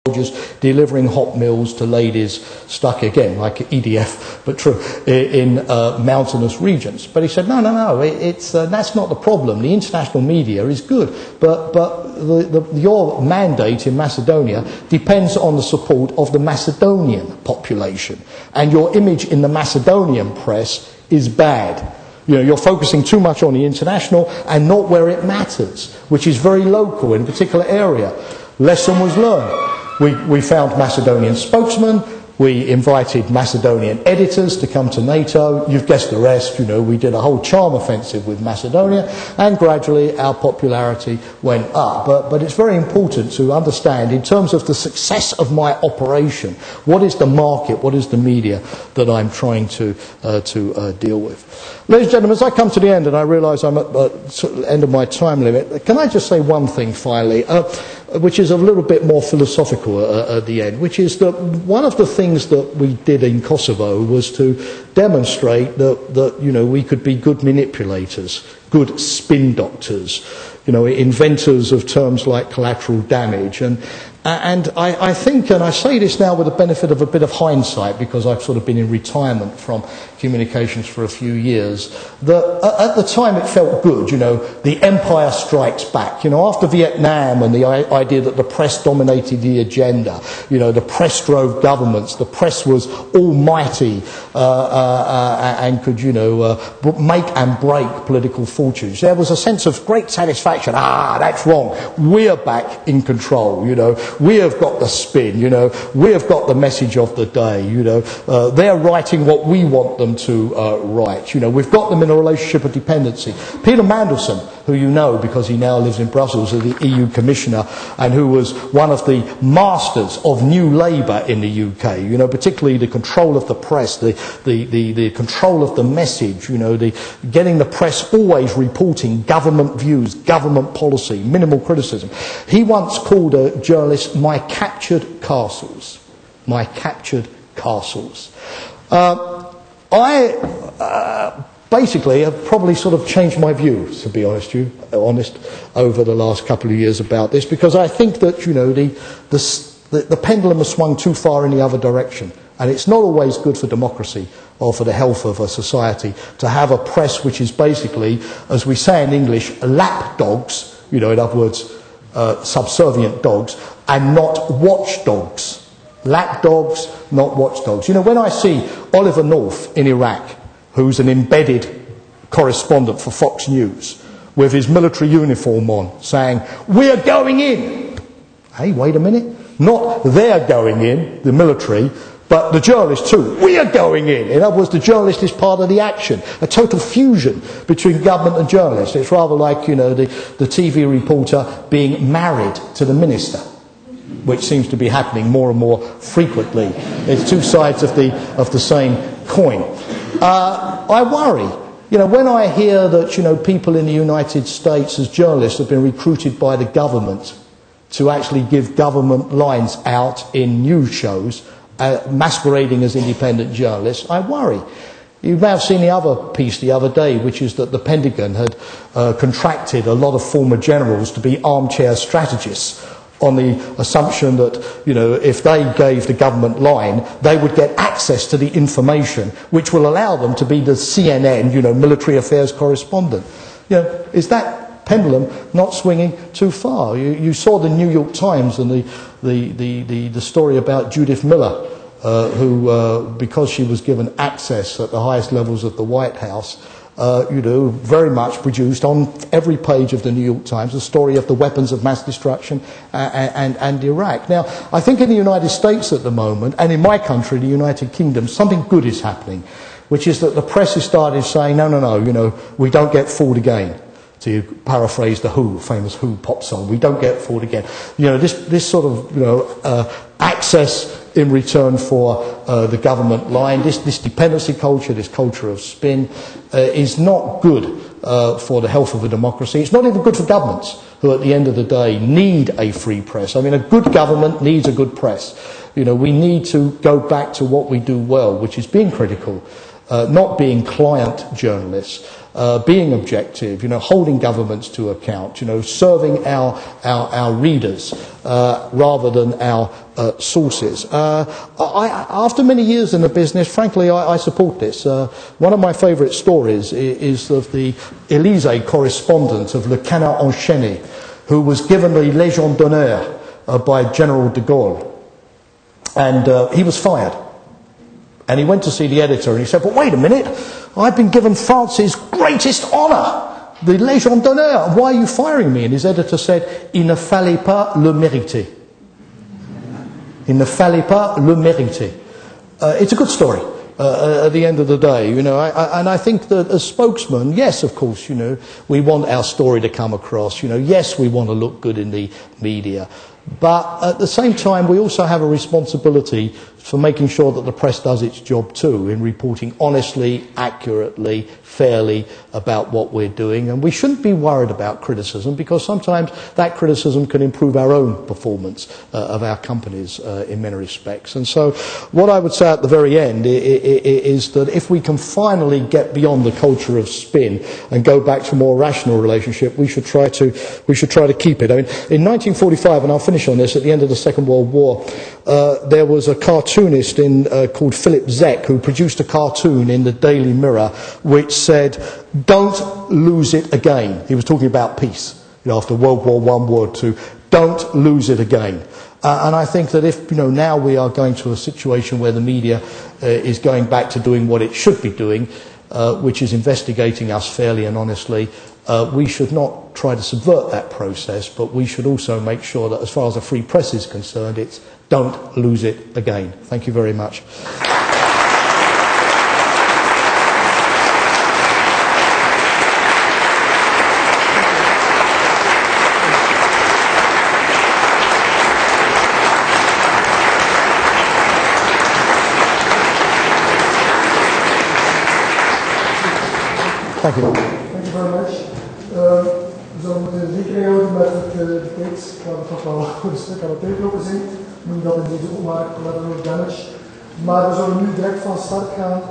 soldiers delivering hot meals to ladies stuck, again, like EDF, but true, in mountainous regions. But he said, no, that's not the problem. The international media is good, but your mandate in Macedonia depends on the support of the Macedonian population, and your image in the Macedonian press is bad. You know, you're focusing too much on the international and not where it matters, which is very local in a particular area. Lesson was learned. We found Macedonian spokesmen, we invited Macedonian editors to come to NATO. You've guessed the rest, you know, we did a whole charm offensive with Macedonia, and gradually our popularity went up. But it's very important to understand, in terms of the success of my operation, what is the market, what is the media that I'm trying to deal with. Ladies and gentlemen, as I come to the end, and I realise I'm at the end of my time limit, can I just say one thing finally, which is a little bit more philosophical at the end, which is that one of the things that we did in Kosovo was to demonstrate that you know, we could be good manipulators, good spin doctors, you know, inventors of terms like collateral damage. And I think, and I say this now with the benefit of a bit of hindsight, because I've sort of been in retirement from communications for a few years, that at the time it felt good, you know, the empire strikes back. You know, after Vietnam and the idea that the press dominated the agenda, you know, the press drove governments, the press was almighty and could, you know, make and break political fortunes. There was a sense of great satisfaction. That's wrong. We're back in control, you know. We have got the spin, you know. We have got the message of the day, you know. They're writing what we want them to write. You know, we've got them in a relationship of dependency. Peter Mandelson, who you know because he now lives in Brussels, as the EU Commissioner, and who was one of the masters of New Labour in the UK, you know, particularly the control of the press, the control of the message, you know, getting the press always reporting government views, government policy, minimal criticism. He once called a journalist my captured castles. My captured castles. I basically have probably sort of changed my views, to be honest, over the last couple of years about this, because I think that, you know, the pendulum has swung too far in the other direction, and it's not always good for democracy or for the health of a society to have a press which is basically, as we say in English, lapdogs, you know, in other words, subservient dogs, and not watchdogs. Lapdogs, not watchdogs. You know, when I see Oliver North in Iraq, who's an embedded correspondent for Fox News, with his military uniform on, saying, "We're going in." Hey, wait a minute. Not they're going in, the military, but the journalist too. We are going in. In other words, the journalist is part of the action. A total fusion between government and journalist. It's rather like, you know, the TV reporter being married to the minister, which seems to be happening more and more frequently. It's two sides of the same coin. I worry. You know, when I hear that, you know, people in the United States as journalists have been recruited by the government to actually give government lines out in news shows, masquerading as independent journalists, I worry. You may have seen the other piece the other day, which is that the Pentagon had contracted a lot of former generals to be armchair strategists, on the assumption that, you know, if they gave the government line, they would get access to the information which will allow them to be the CNN, you know, military affairs correspondent. You know, is that pendulum not swinging too far? You saw the New York Times and the story about Judith Miller, who, because she was given access at the highest levels of the White House, you know, very much produced on every page of the New York Times the story of the weapons of mass destruction and Iraq. Now, I think in the United States at the moment, and in my country, the United Kingdom, something good is happening, which is that the press has started saying, no, you know, we don't get fooled again. To paraphrase the Who, famous Who pop song, we don't get fooled again. You know, this sort of, you know, access in return for the government line, this dependency culture, this culture of spin, is not good for the health of a democracy. It's not even good for governments, who at the end of the day need a free press. I mean, a good government needs a good press. You know, we need to go back to what we do well, which is being critical, not being client journalists, being objective, holding governments to account, serving our readers rather than our sources. After many years in the business, frankly, I support this. One of my favourite stories is of the Élysée correspondent of Le Canard Enchaîné, who was given the Légion d'honneur by General de Gaulle. And he was fired. And he went to see the editor and he said, "But wait a minute, I've been given France's greatest honour, the Légion d'honneur. Why are you firing me?" And his editor said, "Il ne fallait pas le mériter." Il ne fallait pas le mériter. It's a good story at the end of the day, and I think that as spokesmen, yes, of course, we want our story to come across, yes, we want to look good in the media. But at the same time, we also have a responsibility for making sure that the press does its job too, in reporting honestly, accurately, fairly about what we're doing. And we shouldn't be worried about criticism, because sometimes that criticism can improve our own performance of our companies in many respects. And so what I would say at the very end is that if we can finally get beyond the culture of spin and go back to a more rational relationship, we should try to keep it. I mean, in 1945, and I'll finish on this, at the end of the Second World War, there was a cartoonist called Philip Zeck who produced a cartoon in the Daily Mirror which said, "Don't lose it again." He was talking about peace, after World War I, World II. Don't lose it again. And I think that if now we are going to a situation where the media is going back to doing what it should be doing, which is investigating us fairly and honestly, we should not try to subvert that process, but we should also make sure that as far as the free press is concerned, it's don't lose it again. Thank you very much. Thank you. Thank you very much. We zullen moeten rekening houden met de tijd. Ik ga het toch wel goed een stuk aan de tijd lopen zien. Noem dat in deze opmaak collateral damage. Maar we zullen nu direct van start gaan.